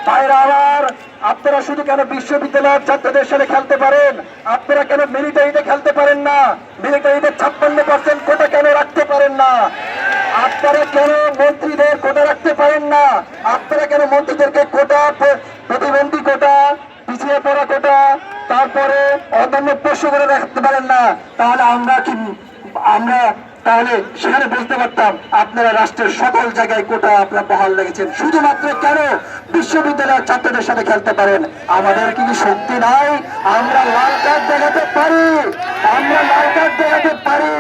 ভাইরা আমার, আপনারা শুধু কেন বিশ্ববিদ্যালয়ের ছাত্রদের সাথে খেলতে পারেন, আপনারা কেন মিলিটারিতে খেলতে পারেন না? মিলিটারিতে 56% কোটা কেন রাখতে পারেন না? আপনারা কেন মন্ত্রীদের কোটা রাখতে পারেন না? আপনারা কেন মন্ত্রীদেরকে কোটা, প্রতিবন্ধী কোটা, পিছিয়ে পড়া কোটা, তারপরে অন্যান্য প্রশ্ন করে রাখতে পারেন না? তাহলে আমরা তাহলে সেখানে বলতে পারতাম আপনারা রাষ্ট্রের সকল জায়গায় কোটা আপনারা বহাল লেগেছেন, শুধুমাত্র কেন বিশ্ববিদ্যালয়ের ছাত্রদের সাথে খেলতে পারেন? আমাদের কি শক্তি নাই? আমরা লাল কার্ড দেখাতে পারি, আমরা লাল কার্ড দেখাতে পারি।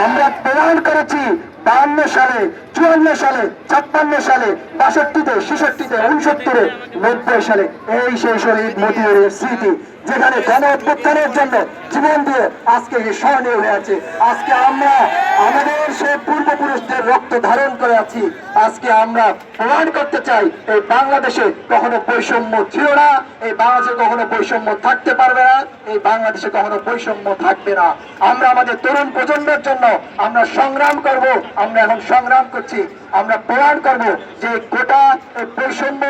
আমরা প্রমাণ করেছি 52 সালে, 54 সালে, 56 সালে, 62-তে, 66-তে, 69-এ, 90 সালে, এই সেই শহীদ মতিউরের স্মৃতি, যেখানে গণ অভ্যুত্থানের জন্য জীবন দিয়ে আজকে স্মরণীয় হয়ে আছে। আজকে আমরা আমাদের সেই পূর্বপুরুষদের রক্ত ধারণ করে আছি। আজকে আমরা প্রমাণ করতে চাই এই বাংলাদেশে কখনো বৈষম্য ছিল না, এই বাংলাদেশে কখনো বৈষম্য থাকতে পারবে না, এই বাংলাদেশে কখনো বৈষম্য থাকবে না। আমরা আমাদের তরুণ প্রজন্মের জন্য আমরা সংগ্রাম করব, আমরা এখন সংগ্রাম করছি। আমরা প্রমাণ করব যে কোটা, বৈষম্য,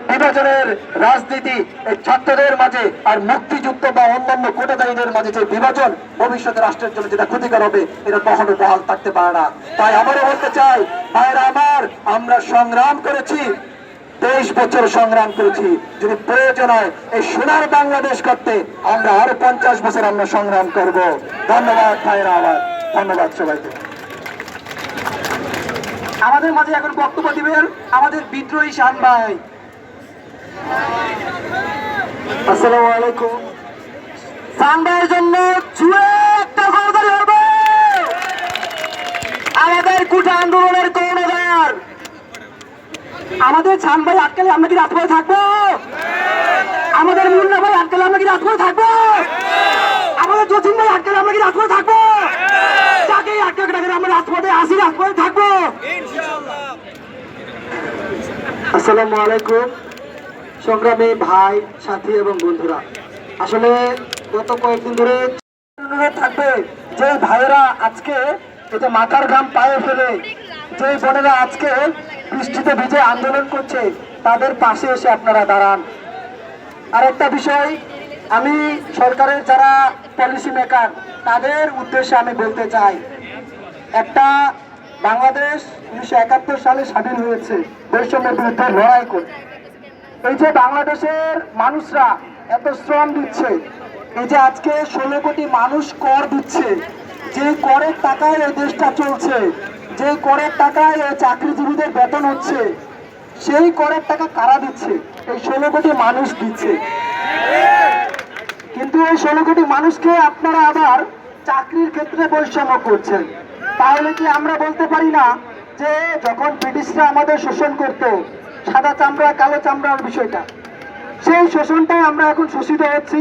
বিভাজনের রাজনীতি এই ছাত্রদের মাঝে আর মুক্তিযুদ্ধ বা অন্যান্য কোটাধারীদের মাঝে যে বিভাজন ভবিষ্যতে রাষ্ট্রের জন্য যেটা ক্ষতিকর হবে, এটা কখনো বহাল থাকতে পারে না। তাই আবারও বলতে চাই, ভাইরা আমার, আমরা সংগ্রাম করেছি, 23 বছর সংগ্রাম করেছি। যদি প্রয়োজন হয় এই সোনার বাংলাদেশ করতে আমরা আরো 50 বছর আমরা সংগ্রাম করব। ধন্যবাদ ভাইরা আমার, ধন্যবাদ সবাইকে। আমাদের মাঝে এখন বক্তব্য দিবেন আমাদের বিদ্রোহী শান ভাই। আসসালামু আলাইকুম। শান ভাইয়ের জন্য জুড়ে একটা ক্ষমতারি হবে আমাদের কুঠা আন্দোলনের কর্ণধার। আমাদের শান ভাই আটকালে আমরা কি রাজপথে থাকবো? আমাদের মুন্না ভাই আটকালে আমরা কি রাজপথে থাকবো? আমাদের জসিম ভাই আটকালে আমরা কি রাজপথে থাকবো? যাকে আটকাকে রাখলে আমরা রাজপথে আসি, রাজপথে থাকবো। আসসালামু আলাইকুম সংগ্রামী ভাই, সাথী এবং বন্ধুরা। আসলে গত কয়েকদিন ধরে অনুরোধ থাকবে যে ভাইয়েরা আজকে এটা মাথার ঘাম পায়ে ফেলে, যে বোনেরা আজকে বৃষ্টিতে ভিজে আন্দোলন করছে, তাদের পাশে এসে আপনারা দাঁড়ান। আর একটা বিষয়, আমি সরকারের যারা পলিসি মেকার তাদের উদ্দেশ্যে আমি বলতে চাই, একটা বাংলাদেশ 1971 সালে স্বাধীন হয়েছে বৈষম্যের বিরুদ্ধে লড়াই করে। এই যে বাংলাদেশের মানুষরা এত শ্রম দিচ্ছে, এই যে আজকে 16 কোটি মানুষ কর দিচ্ছে, যে করের টাকায় এই দেশটা চলছে, যে করের টাকায় এই চাকরিজীবীদের বেতন হচ্ছে, সেই করের টাকা কারা দিচ্ছে? এই 16 কোটি মানুষ দিচ্ছে। কিন্তু এই 16 কোটি মানুষকে আপনারা আবার চাকরির ক্ষেত্রে বৈষম্য করছেন। তাহলে কি আমরা বলতে পারি না যে যখন ব্রিটিশরা আমাদের শোষণ করত, সাদা চামড়া কালো চামড়ার বিষয়টা, সেই শোষণটাই আমরা এখন শোষিত হচ্ছি?